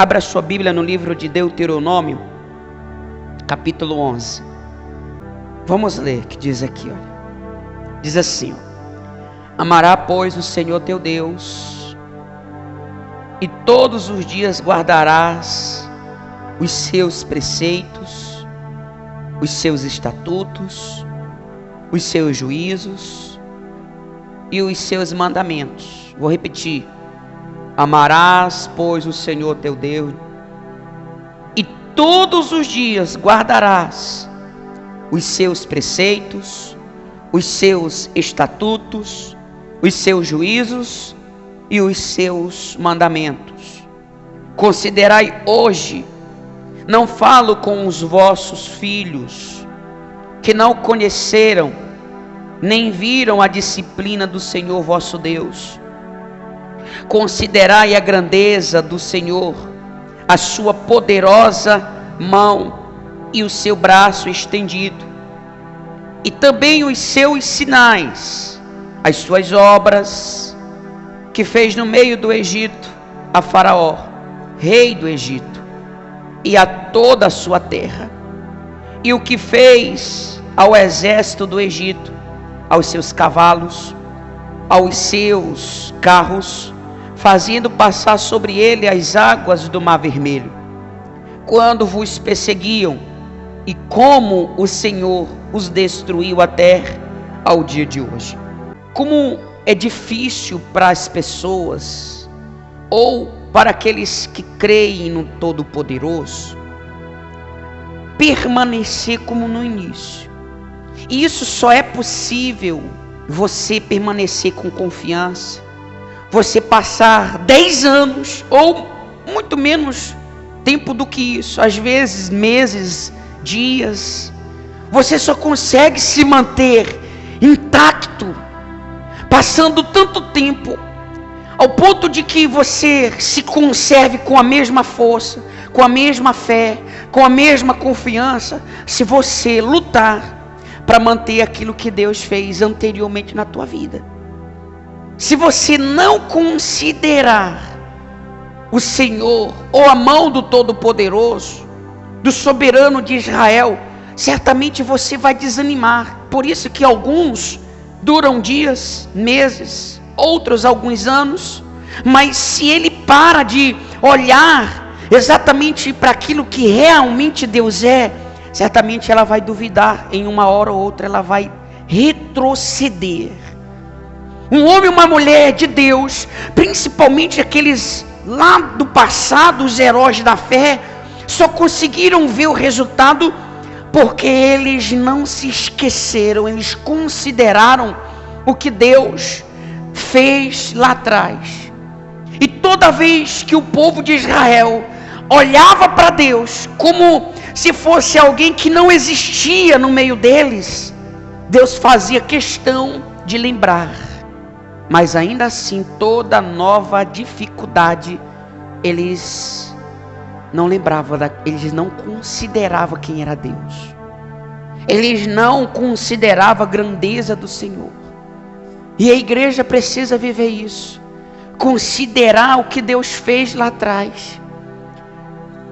Abra sua Bíblia no livro de Deuteronômio, capítulo 11. Vamos ler o que diz aqui, olha. Diz assim, ó: amará, pois, o Senhor teu Deus, e todos os dias guardarás os seus preceitos, os seus estatutos, os seus juízos e os seus mandamentos. Vou repetir: amarás, pois, o Senhor teu Deus, e todos os dias guardarás os seus preceitos, os seus estatutos, os seus juízos e os seus mandamentos. Considerai hoje, não falo com os vossos filhos, que não conheceram, nem viram a disciplina do Senhor vosso Deus. Considerai a grandeza do Senhor, a sua poderosa mão e o seu braço estendido, e também os seus sinais, as suas obras, que fez no meio do Egito a Faraó, rei do Egito, e a toda a sua terra, e o que fez ao exército do Egito, aos seus cavalos, aos seus carros, fazendo passar sobre ele as águas do Mar Vermelho, quando vos perseguiam, e como o Senhor os destruiu até ao dia de hoje. Como é difícil para as pessoas, ou para aqueles que creem no Todo-Poderoso, permanecer como no início. E isso só é possível você permanecer com confiança, você passar 10 anos, ou muito menos tempo do que isso, às vezes meses, dias. Você só consegue se manter intacto passando tanto tempo, ao ponto de que você se conserve com a mesma força, com a mesma fé, com a mesma confiança, se você lutar para manter aquilo que Deus fez anteriormente na tua vida. Se você não considerar o Senhor, ou a mão do Todo-Poderoso, do soberano de Israel, certamente você vai desanimar. Por isso que alguns duram dias, meses, outros alguns anos, mas se ele para de olhar exatamente para aquilo que realmente Deus é, certamente ela vai duvidar, em uma hora ou outra ela vai retroceder. Um homem e uma mulher de Deus, principalmente aqueles lá do passado, os heróis da fé, só conseguiram ver o resultado porque eles não se esqueceram, eles consideraram o que Deus fez lá atrás. E toda vez que o povo de Israel olhava para Deus como se fosse alguém que não existia no meio deles, Deus fazia questão de lembrar. Mas ainda assim, toda nova dificuldade, eles não lembravam, eles não consideravam quem era Deus. Eles não consideravam a grandeza do Senhor. E a igreja precisa viver isso. Considerar o que Deus fez lá atrás.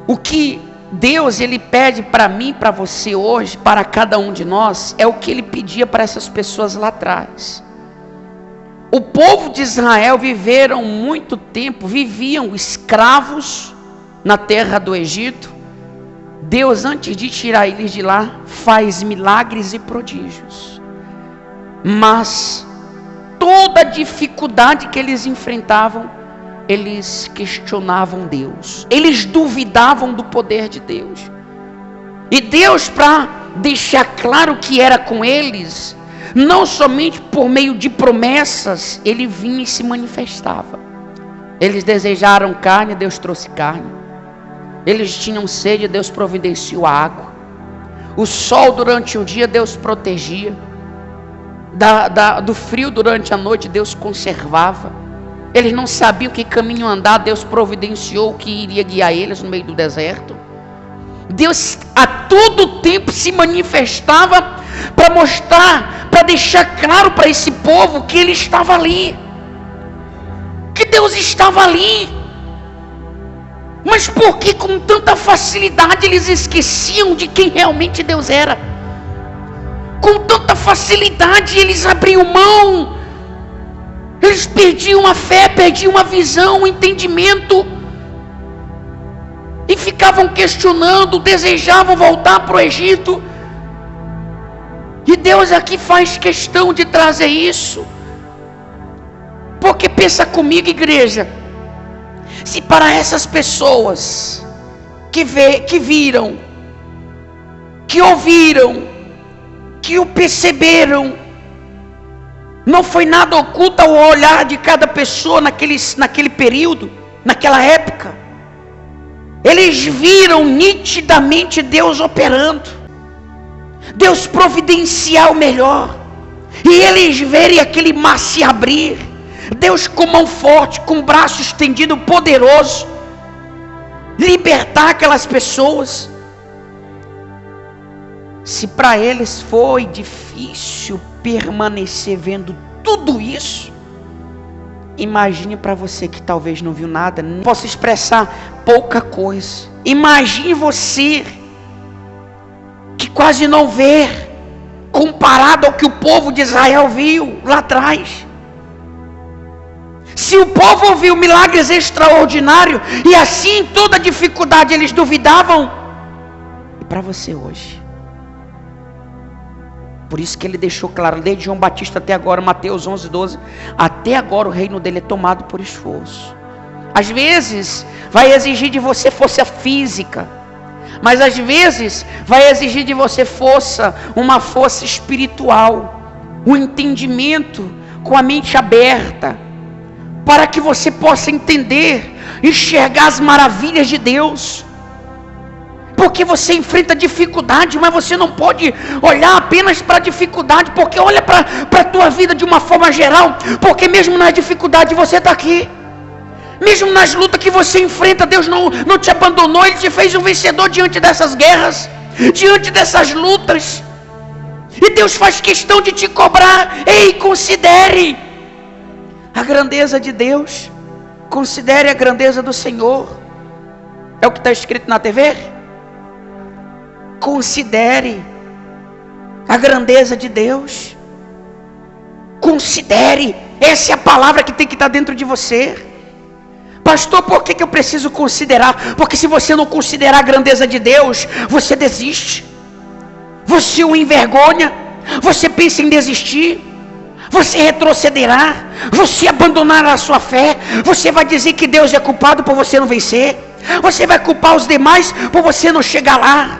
O que Deus ele pede para mim, para você hoje, para cada um de nós, é o que ele pedia para essas pessoas lá atrás. O povo de Israel viveram muito tempo, viviam escravos na terra do Egito. Deus, antes de tirar eles de lá, faz milagres e prodígios. Mas toda dificuldade que eles enfrentavam, eles questionavam Deus. Eles duvidavam do poder de Deus. E Deus, para deixar claro que era com eles, não somente por meio de promessas, ele vinha e se manifestava. Eles desejaram carne, Deus trouxe carne. Eles tinham sede, Deus providenciou a água. O sol durante o dia, Deus protegia. Do frio durante a noite, Deus conservava. Eles não sabiam que caminho andar, Deus providenciou que iria guiar eles no meio do deserto. Deus a todo tempo se manifestava para mostrar, para deixar claro para esse povo que ele estava ali, que Deus estava ali. Mas por que com tanta facilidade eles esqueciam de quem realmente Deus era? Com tanta facilidade eles abriam mão, eles perdiam a fé, perdiam a visão, o entendimento, e ficavam questionando, desejavam voltar para o Egito. E Deus aqui faz questão de trazer isso, porque pensa comigo, igreja, se para essas pessoas que viram, que ouviram, que o perceberam, não foi nada oculto ao olhar de cada pessoa naquele período, naquela época, eles viram nitidamente Deus operando, Deus providenciar o melhor, e eles verem aquele mar se abrir, Deus com mão forte, com braço estendido, poderoso, libertar aquelas pessoas. Se para eles foi difícil permanecer vendo tudo isso, imagine para você que talvez não viu nada, não possa expressar pouca coisa. Imagine você que quase não vê, comparado ao que o povo de Israel viu lá atrás. Se o povo viu milagres extraordinários, e assim em toda dificuldade eles duvidavam, e para você hoje? Por isso que ele deixou claro, desde João Batista até agora, Mateus 11:12, até agora o reino dele é tomado por esforço. Às vezes vai exigir de você força física, mas às vezes vai exigir de você uma força espiritual, um entendimento com a mente aberta, para que você possa entender, enxergar as maravilhas de Deus. Porque você enfrenta dificuldade, mas você não pode olhar apenas para a dificuldade, porque olha para a tua vida de uma forma geral, porque mesmo na dificuldade você está aqui, mesmo nas lutas que você enfrenta, Deus não te abandonou, Ele te fez um vencedor diante dessas guerras, diante dessas lutas, e Deus faz questão de te cobrar. Ei, considere a grandeza de Deus, considere a grandeza do Senhor. É o que está escrito na TV? Considere a grandeza de Deus. Considere. Essa é a palavra que tem que estar dentro de você. Pastor, por que eu preciso considerar? Porque se você não considerar a grandeza de Deus, você desiste, você o envergonha, você pensa em desistir, você retrocederá, você abandonará a sua fé, você vai dizer que Deus é culpado por você não vencer, você vai culpar os demais por você não chegar lá,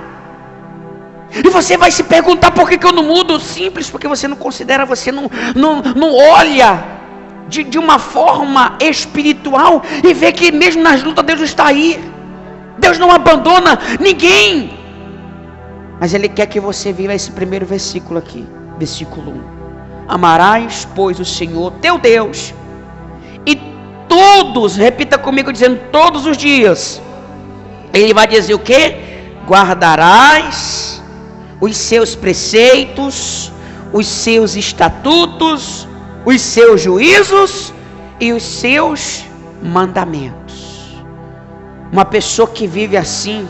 e você vai se perguntar: por que eu não mudo? Simples, porque você não considera, você não olha de uma forma espiritual e vê que mesmo nas lutas Deus está aí, Deus não abandona ninguém. Mas Ele quer que você viva esse primeiro versículo aqui, versículo 1: amarás, pois, o Senhor teu Deus, e todos, repita comigo dizendo, todos os dias. Ele vai dizer o que? Guardarás os seus preceitos, os seus estatutos, os seus juízos e os seus mandamentos. Uma pessoa que vive assim,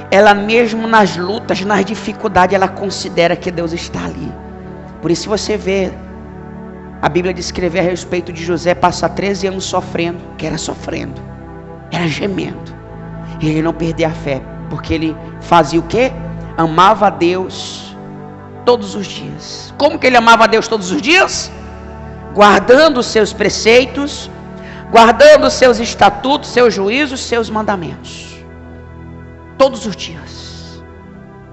ela mesmo nas lutas, nas dificuldades, ela considera que Deus está ali. Por isso você vê a Bíblia descrever a respeito de José passar 13 anos sofrendo, era gemendo, e ele não perdia a fé, porque ele fazia o quê? Amava a Deus todos os dias. Como que ele amava a Deus todos os dias? Guardando os seus preceitos, guardando os seus estatutos, seus juízos, seus mandamentos, todos os dias.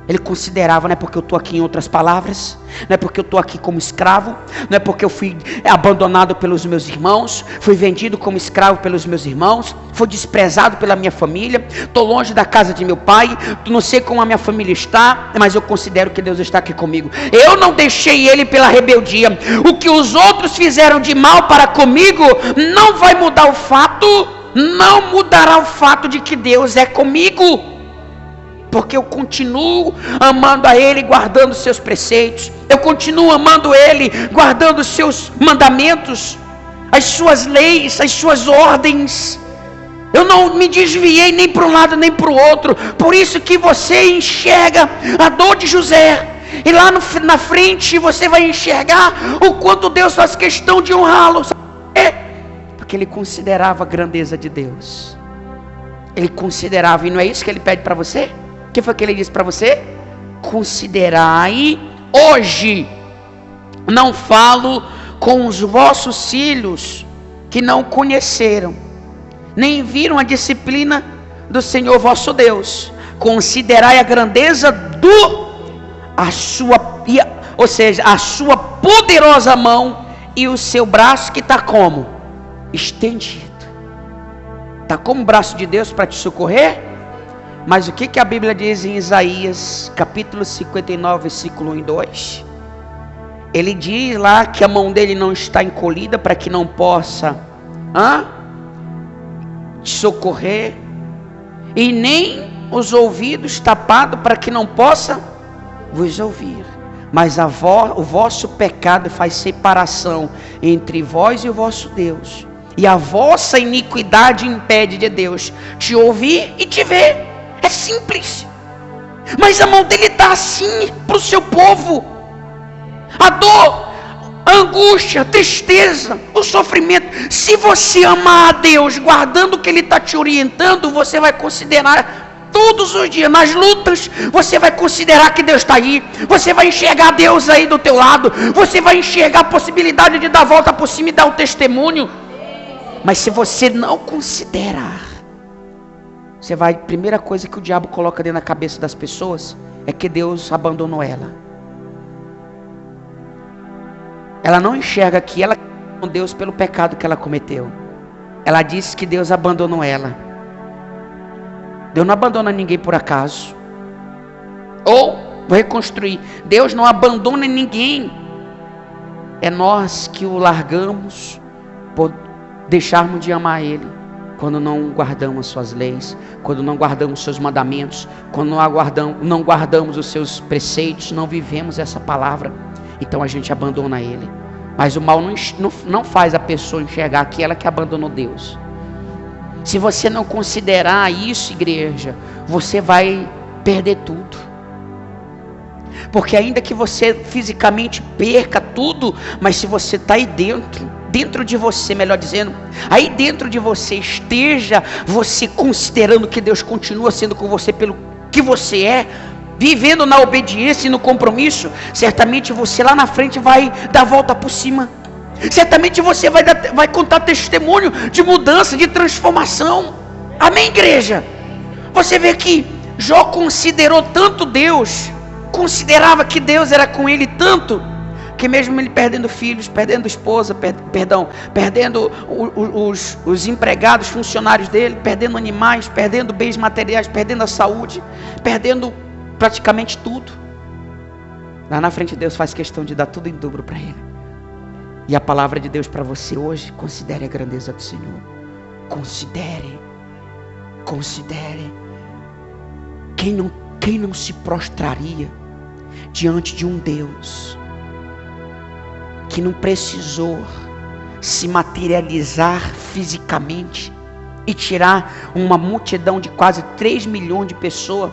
Ele considerava, não é porque eu estou aqui, em outras palavras, não é porque eu estou aqui como escravo, não é porque eu fui abandonado pelos meus irmãos, fui vendido como escravo pelos meus irmãos, fui desprezado pela minha família, estou longe da casa de meu pai, não sei como a minha família está, mas eu considero que Deus está aqui comigo. Eu não deixei Ele pela rebeldia. O que os outros fizeram de mal para comigo não vai mudar o fato, não mudará o fato de que Deus é comigo. Porque eu continuo amando a Ele, guardando os seus preceitos, eu continuo amando Ele, guardando os seus mandamentos, as suas leis, as suas ordens. Eu não me desviei nem para um lado nem para o outro. Por isso que você enxerga a dor de José. E lá na frente você vai enxergar o quanto Deus faz questão de honrá-lo. Porque ele considerava a grandeza de Deus. Ele considerava, e não é isso que ele pede para você? O que foi que ele disse para você? Considerai hoje. Não falo com os vossos filhos que não conheceram, nem viram a disciplina do Senhor vosso Deus. Considerai a grandeza a sua poderosa mão e o seu braço que está como? Estendido. Está como o braço de Deus para te socorrer? Mas o que a Bíblia diz em Isaías capítulo 59, versículo 1 e 2? Ele diz lá que a mão dele não está encolhida para que não possa te socorrer, e nem os ouvidos tapados para que não possa vos ouvir. Mas o vosso pecado faz separação entre vós e o vosso Deus, e a vossa iniquidade impede de Deus te ouvir e te ver. É simples. Mas a mão dele está assim para o seu povo. A dor, a angústia, a tristeza, o sofrimento. Se você amar a Deus, guardando o que Ele está te orientando, você vai considerar todos os dias, nas lutas, você vai considerar que Deus está aí. Você vai enxergar Deus aí do teu lado. Você vai enxergar a possibilidade de dar a volta por cima e dar um testemunho. Mas se você não considerar, a primeira coisa que o diabo coloca dentro da cabeça das pessoas é que Deus abandonou ela. Ela não enxerga que ela com Deus pelo pecado que ela cometeu. Ela diz que Deus abandonou ela. Deus não abandona ninguém por acaso. Ou, vou reconstruir, Deus não abandona ninguém. É nós que o largamos por deixarmos de amar Ele, quando não guardamos suas leis, quando não guardamos seus mandamentos, quando não guardamos os seus preceitos, não vivemos essa palavra. Então a gente abandona Ele. Mas o mal não faz a pessoa enxergar que ela que abandonou Deus. Se você não considerar isso, igreja, você vai perder tudo. Porque ainda que você fisicamente perca tudo, mas se você está aí dentro de você, melhor dizendo, aí dentro de você esteja você considerando que Deus continua sendo com você pelo que você é, vivendo na obediência e no compromisso, certamente você lá na frente vai dar a volta por cima. Certamente você vai contar testemunho de mudança, de transformação. Amém, igreja? Você vê que Jó considerou tanto Deus, considerava que Deus era com ele tanto, que mesmo ele perdendo filhos, perdendo esposa, perdendo os empregados, funcionários dele, perdendo animais, perdendo bens materiais, perdendo a saúde, perdendo praticamente tudo, lá na frente Deus faz questão de dar tudo em dobro para ele. E a palavra de Deus para você hoje: considere a grandeza do Senhor. Considere. Quem não se prostraria diante de um Deus que não precisou se materializar fisicamente e tirar uma multidão de quase 3 milhões de pessoas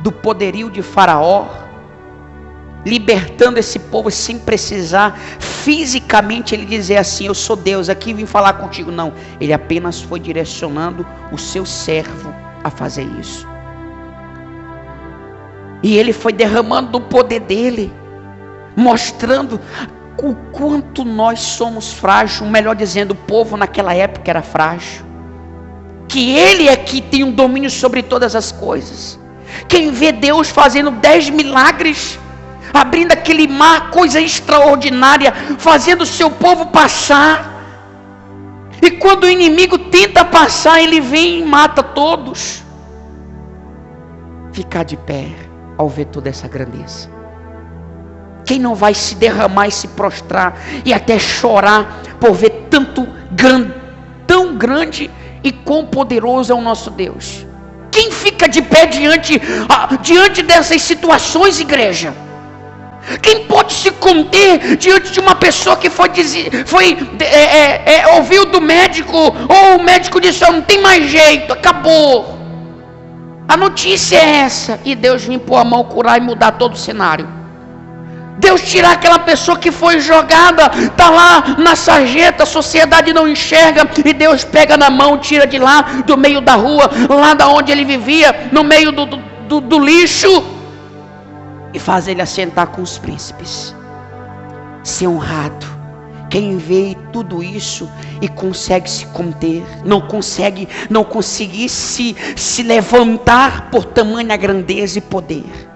do poderio de Faraó, libertando esse povo sem precisar fisicamente ele dizer assim: eu sou Deus, aqui vim falar contigo. Não, ele apenas foi direcionando o seu servo a fazer isso, e ele foi derramando o poder dele, mostrando o quanto nós somos frágeis, melhor dizendo, o povo naquela época era frágil, que ele é que tem um domínio sobre todas as coisas. Quem vê Deus fazendo 10 milagres, abrindo aquele mar, coisa extraordinária, fazendo o seu povo passar, e quando o inimigo tenta passar, ele vem e mata todos. Ficar de pé ao ver toda essa grandeza. Quem não vai se derramar e se prostrar e até chorar por ver tão grande e quão poderoso é o nosso Deus? Quem fica de pé diante dessas situações, igreja? Quem pode se conter diante de uma pessoa que ouviu do médico, ou o médico disse, não tem mais jeito, acabou. A notícia é essa, e Deus vir pôr a mão, curar e mudar todo o cenário. Deus tirar aquela pessoa que foi jogada, está lá na sarjeta, a sociedade não enxerga, e Deus pega na mão, tira de lá, do meio da rua, lá da onde ele vivia, no meio do lixo, e faz ele assentar com os príncipes, ser honrado. Quem vê tudo isso e consegue se conter, não conseguir se levantar por tamanha grandeza e poder.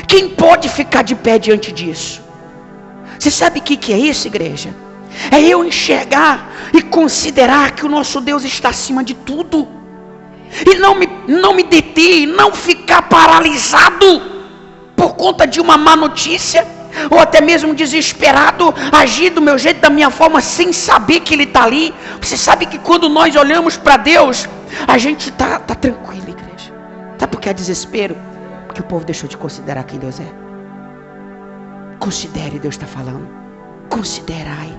Quem pode ficar de pé diante disso? Você sabe o que é isso, igreja? É eu enxergar e considerar que o nosso Deus está acima de tudo, e não me deter, não ficar paralisado por conta de uma má notícia, ou até mesmo desesperado, agir do meu jeito, da minha forma, sem saber que Ele está ali. Você sabe que quando nós olhamos para Deus, a gente está tranquilo, igreja. Sabe por que é desespero? Porque o povo deixou de considerar quem Deus é. Considere, Deus está falando. Considerai.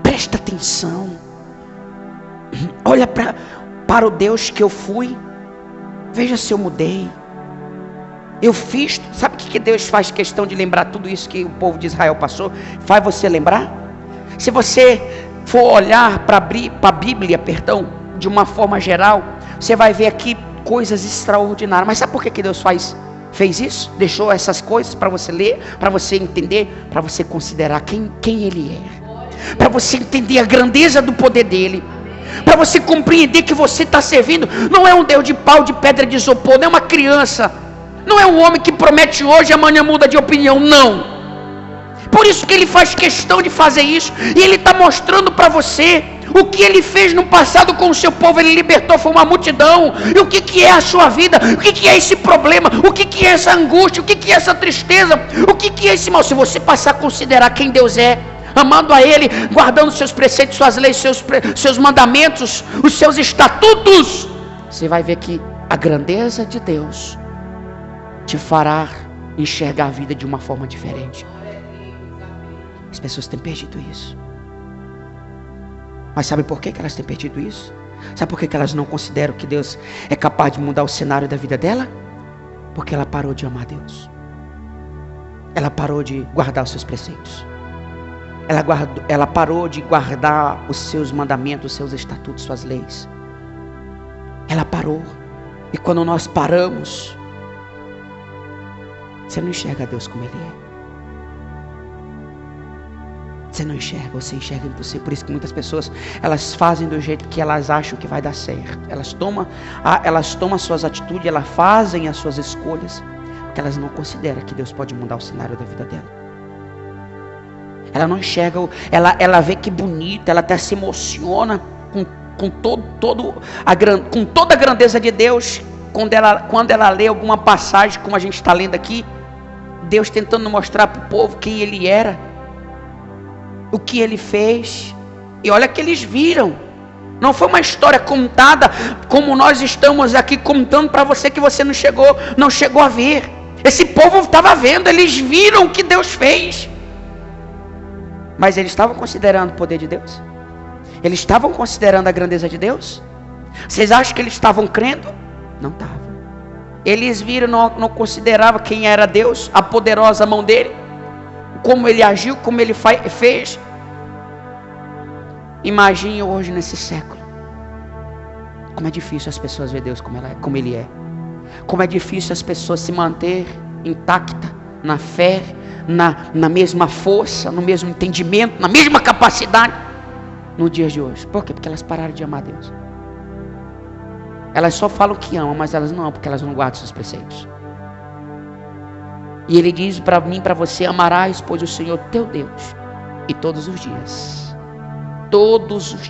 Presta atenção. Olha para o Deus que eu fui. Veja se eu mudei. Eu fiz. Sabe o que Deus faz questão de lembrar tudo isso que o povo de Israel passou? Faz você lembrar? Se você for olhar para a Bíblia, de uma forma geral, você vai ver aqui coisas extraordinárias. Mas sabe por que Deus fez isso? Deixou essas coisas para você ler, para você entender, para você considerar quem Ele é, para você entender a grandeza do poder dEle, para você compreender que você está servindo. Não é um Deus de pau, de pedra, de isopor, não é uma criança, não é um homem que promete hoje e amanhã muda de opinião, não. Por isso que Ele faz questão de fazer isso, e Ele está mostrando para você o que Ele fez no passado com o seu povo. Ele libertou, foi uma multidão. E o que é a sua vida? O que é esse problema? O que é essa angústia? O que é essa tristeza? O que é esse mal? Se você passar a considerar quem Deus é, amando a Ele, guardando seus preceitos, suas leis, seus mandamentos, os seus estatutos, você vai ver que a grandeza de Deus te fará enxergar a vida de uma forma diferente. As pessoas têm perdido isso. Mas sabe por que elas têm perdido isso? Sabe por que elas não consideram que Deus é capaz de mudar o cenário da vida dela? Porque ela parou de amar Deus. Ela parou de guardar os seus preceitos. Ela parou de guardar os seus mandamentos, os seus estatutos, suas leis. Ela parou. E quando nós paramos, você não enxerga Deus como Ele é. Você não enxerga, você enxerga em você. Por isso que muitas pessoas, elas fazem do jeito que elas acham que vai dar certo. Elas tomam suas atitudes, elas fazem as suas escolhas, porque elas não consideram que Deus pode mudar o cenário da vida dela. Ela não enxerga, ela vê que bonita, ela até se emociona com toda a grandeza de Deus, quando ela lê alguma passagem, como a gente está lendo aqui, Deus tentando mostrar para o povo quem Ele era, o que Ele fez. E olha que eles viram. Não foi uma história contada como nós estamos aqui contando para você, que você não chegou a ver. Esse povo estava vendo, eles viram o que Deus fez. Mas eles estavam considerando o poder de Deus? Eles estavam considerando a grandeza de Deus? Vocês acham que eles estavam crendo? Não estavam. Eles viram, não consideravam quem era Deus, a poderosa mão dele, como Ele agiu, como Ele fez. Imagine hoje nesse século, como é difícil as pessoas ver Deus como Ele é. Como é difícil as pessoas se manter intacta na fé, na mesma força, no mesmo entendimento, na mesma capacidade no dia de hoje. Por quê? Porque elas pararam de amar Deus. Elas só falam que amam, mas elas não amam, porque elas não guardam seus preceitos. E Ele diz para mim, para você: amarás, pois, o Senhor teu Deus, e todos os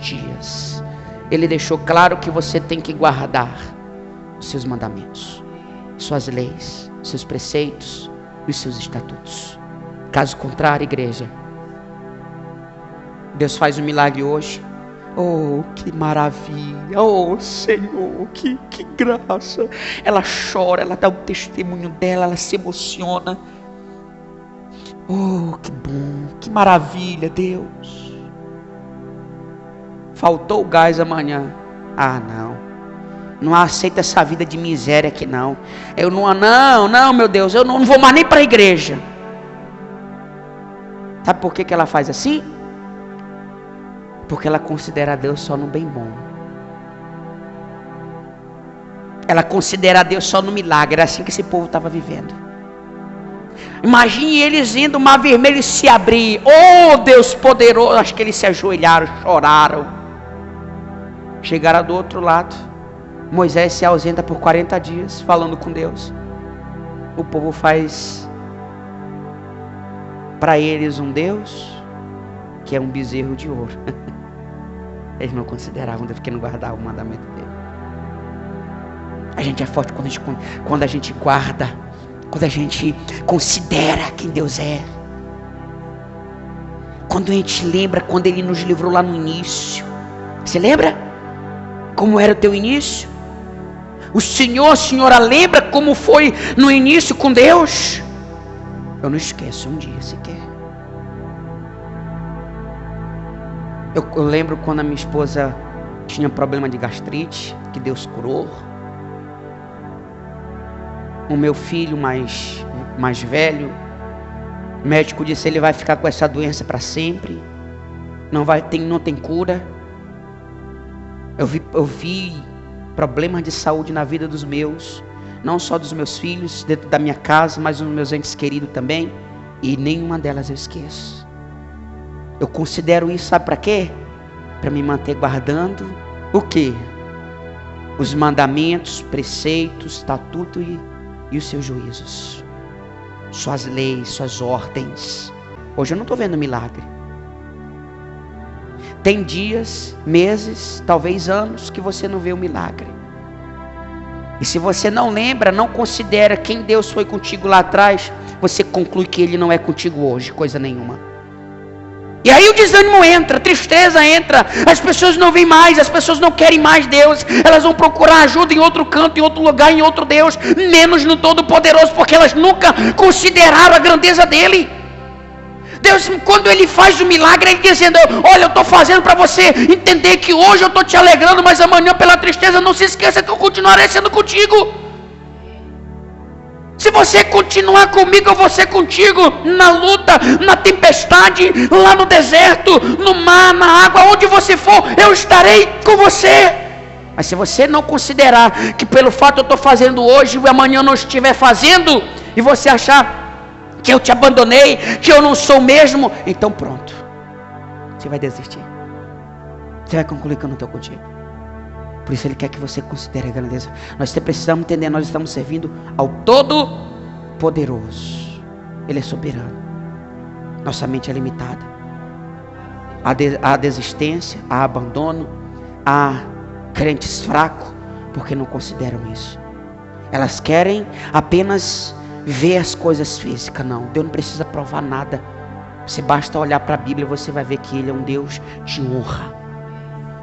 dias, Ele deixou claro que você tem que guardar os seus mandamentos, suas leis, seus preceitos e os seus estatutos. Caso contrário, igreja, Deus faz um milagre hoje, Oh, que maravilha! Oh, Senhor, que graça! Ela chora, ela dá o testemunho dela, ela se emociona. Oh, que bom, que maravilha, Deus! Faltou o gás amanhã. Ah, não aceita essa vida de miséria aqui não. Eu não, meu Deus, eu não vou mais nem para a igreja. Sabe por que ela faz assim? Porque ela considera Deus só no bem bom. Ela considera Deus só no milagre. Era assim que esse povo estava vivendo. Imagine eles indo, o mar vermelho se abrir. Oh, Deus poderoso. Acho que eles se ajoelharam, choraram. Chegaram do outro lado. Moisés se ausenta por 40 dias, falando com Deus. O povo faz para eles um Deus que é um bezerro de ouro. Eles não consideravam Deus, porque não guardavam o mandamento dele. A gente é forte quando a gente guarda, quando a gente considera quem Deus é. Quando a gente lembra quando Ele nos livrou lá no início. Você lembra? Como era o teu início? A senhora lembra como foi no início com Deus? Eu não esqueço um dia sequer. Eu lembro quando a minha esposa tinha problema de gastrite, que Deus curou. O meu filho mais velho, o médico disse: ele vai ficar com essa doença para sempre. Não tem cura. Eu vi problemas de saúde na vida dos meus, não só dos meus filhos, dentro da minha casa, mas dos meus entes queridos também. E nenhuma delas eu esqueço. Eu considero isso, sabe para quê? Para me manter guardando o quê? Os mandamentos, preceitos, estatutos e os seus juízos. Suas leis, suas ordens. Hoje eu não estou vendo milagre. Tem dias, meses, talvez anos que você não vê o milagre. E se você não lembra, não considera quem Deus foi contigo lá atrás, você conclui que Ele não é contigo hoje, coisa nenhuma. E aí o desânimo entra, a tristeza entra, as pessoas não vêm mais, as pessoas não querem mais Deus, elas vão procurar ajuda em outro canto, em outro lugar, em outro Deus, menos no Todo-Poderoso, porque elas nunca consideraram a grandeza dele. Deus, quando Ele faz o milagre, Ele dizendo: olha, eu estou fazendo para você entender que hoje eu estou te alegrando, mas amanhã pela tristeza não se esqueça que eu continuarei sendo contigo. Se você continuar comigo, eu vou ser contigo na luta, na tempestade, lá no deserto, no mar, na água, onde você for, eu estarei com você. Mas se você não considerar que pelo fato de eu estou fazendo hoje e amanhã eu não estiver fazendo, e você achar que eu te abandonei, que eu não sou mesmo, então pronto, você vai desistir. Você vai concluir que eu não estou contigo. Por isso Ele quer que você considere a grandeza. Nós precisamos entender, nós estamos servindo ao Todo-Poderoso. Ele é soberano. Nossa mente é limitada. Há desistência, há abandono, há crentes fracos, porque não consideram isso. Elas querem apenas ver as coisas físicas. Não, Deus não precisa provar nada. Você basta olhar para a Bíblia e você vai ver que Ele é um Deus de honra.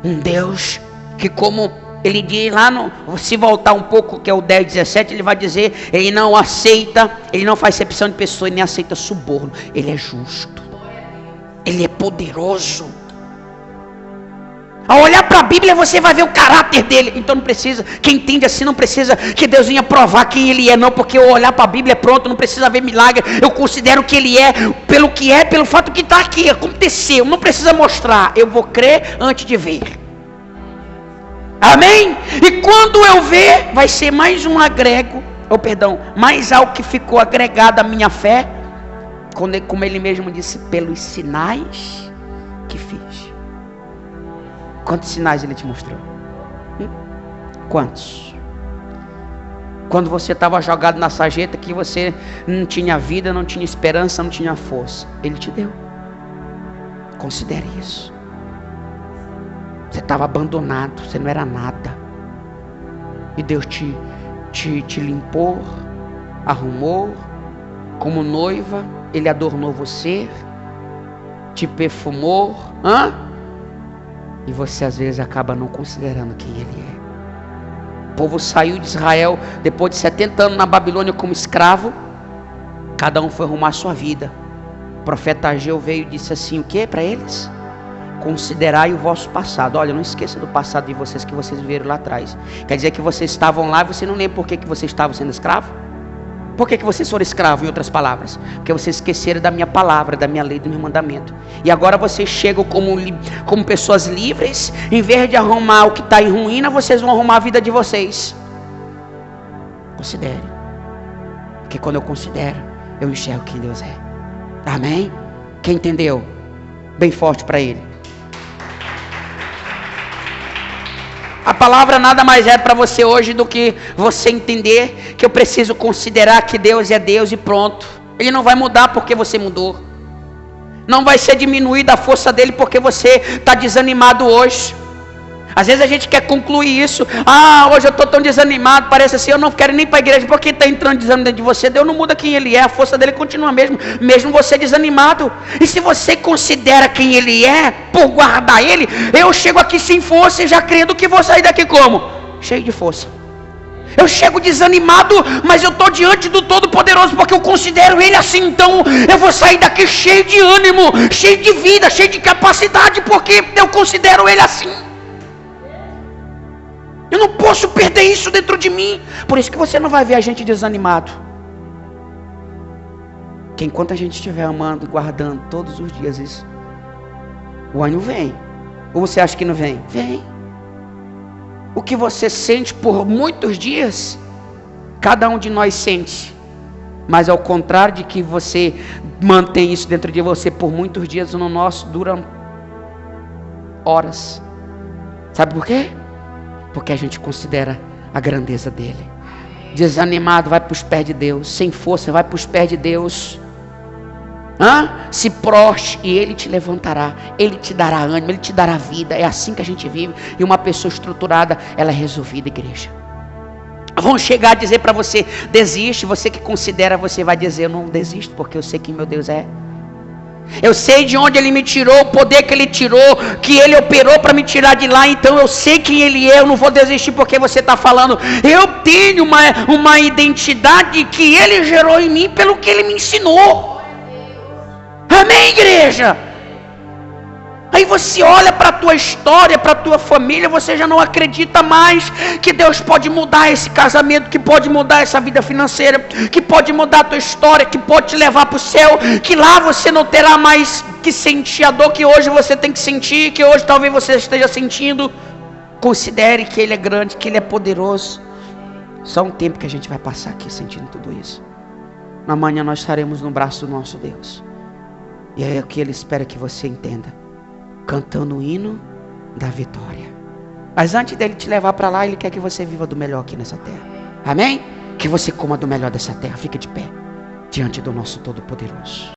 Um Deus que, como Ele diz lá, se voltar um pouco, que é o 10:17, Ele vai dizer: Ele não aceita, Ele não faz acepção de pessoa, Ele nem aceita suborno. Ele é justo, Ele é poderoso. Ao olhar para a Bíblia você vai ver o caráter dele. Então não precisa, quem entende assim não precisa que Deus venha provar quem Ele é, não. Porque eu olhar para a Bíblia, pronto, não precisa ver milagre. Eu considero que Ele é, pelo fato que está aqui, aconteceu. Não precisa mostrar, eu vou crer antes de ver. Amém? E quando eu ver, vai ser mais um agrego, mais algo que ficou agregado à minha fé, como Ele mesmo disse, pelos sinais que fiz. Quantos sinais Ele te mostrou? Quantos? Quando você estava jogado na sarjeta, que você não tinha vida, não tinha esperança, não tinha força, Ele te deu. Considere isso. Você estava abandonado, você não era nada. E Deus te limpou, arrumou. Como noiva, Ele adornou você, te perfumou. E você às vezes acaba não considerando quem Ele é. O povo saiu de Israel depois de 70 anos na Babilônia como escravo. Cada um foi arrumar a sua vida. O profeta Ageu veio e disse assim, o que para eles? Considerai o vosso passado. Olha, não esqueça do passado de vocês que vocês viveram lá atrás. Quer dizer que vocês estavam lá e você não lembra por que vocês estavam sendo escravo? Por que vocês foram escravos, em outras palavras? Porque vocês esqueceram da minha palavra, da minha lei, do meu mandamento. E agora vocês chegam como pessoas livres. Em vez de arrumar o que está em ruína, vocês vão arrumar a vida de vocês. Considere. Porque quando eu considero, eu enxergo quem Deus é. Amém? Quem entendeu? Bem forte para Ele. A palavra nada mais é para você hoje do que você entender que eu preciso considerar que Deus é Deus e pronto. Ele não vai mudar porque você mudou. Não vai ser diminuída a força dele porque você está desanimado hoje. Às vezes a gente quer concluir isso. Hoje eu estou tão desanimado, parece assim, eu não quero nem ir para a igreja, porque está entrando desânimo dentro de você. Deus não muda quem Ele é, a força dele continua mesmo você desanimado. E se você considera quem Ele é, por guardar Ele, eu chego aqui sem força e já crendo que vou sair daqui como? Cheio de força. Eu chego desanimado, mas eu estou diante do Todo-Poderoso, porque eu considero Ele assim, então eu vou sair daqui cheio de ânimo, cheio de vida, cheio de capacidade, porque eu considero Ele assim. Eu não posso perder isso dentro de mim. Por isso que você não vai ver a gente desanimado. Que enquanto a gente estiver amando e guardando todos os dias isso, o ânimo vem. Ou você acha que não vem? Vem. O que você sente por muitos dias, cada um de nós sente. Mas ao contrário de que você mantém isso dentro de você por muitos dias, no nosso dura horas. Sabe por quê? Porque a gente considera a grandeza dele. Desanimado, vai para os pés de Deus. Sem força, vai para os pés de Deus. Se prostre e Ele te levantará. Ele te dará ânimo, Ele te dará vida. É assim que a gente vive. E uma pessoa estruturada, ela é resolvida, igreja. Vão chegar a dizer para você, desiste. Você que considera, você vai dizer, eu não desisto, porque eu sei quem meu Deus é. Eu sei de onde Ele me tirou, o poder que Ele tirou, que Ele operou para me tirar de lá. Então eu sei quem Ele é, eu não vou desistir porque você está falando. Eu tenho uma identidade que Ele gerou em mim pelo que Ele me ensinou. Amém, igreja? Aí você olha para a tua história, para a tua família, você já não acredita mais que Deus pode mudar esse casamento, que pode mudar essa vida financeira, que pode mudar a tua história, que pode te levar para o céu, que lá você não terá mais que sentir a dor que hoje você tem que sentir, que hoje talvez você esteja sentindo. Considere que Ele é grande, que Ele é poderoso. Só um tempo que a gente vai passar aqui sentindo tudo isso. Amanhã nós estaremos no braço do nosso Deus. E é o que Ele espera que você entenda. Cantando o hino da vitória. Mas antes dele te levar para lá, Ele quer que você viva do melhor aqui nessa terra. Amém? Que você coma do melhor dessa terra. Fica de pé diante do nosso Todo-Poderoso.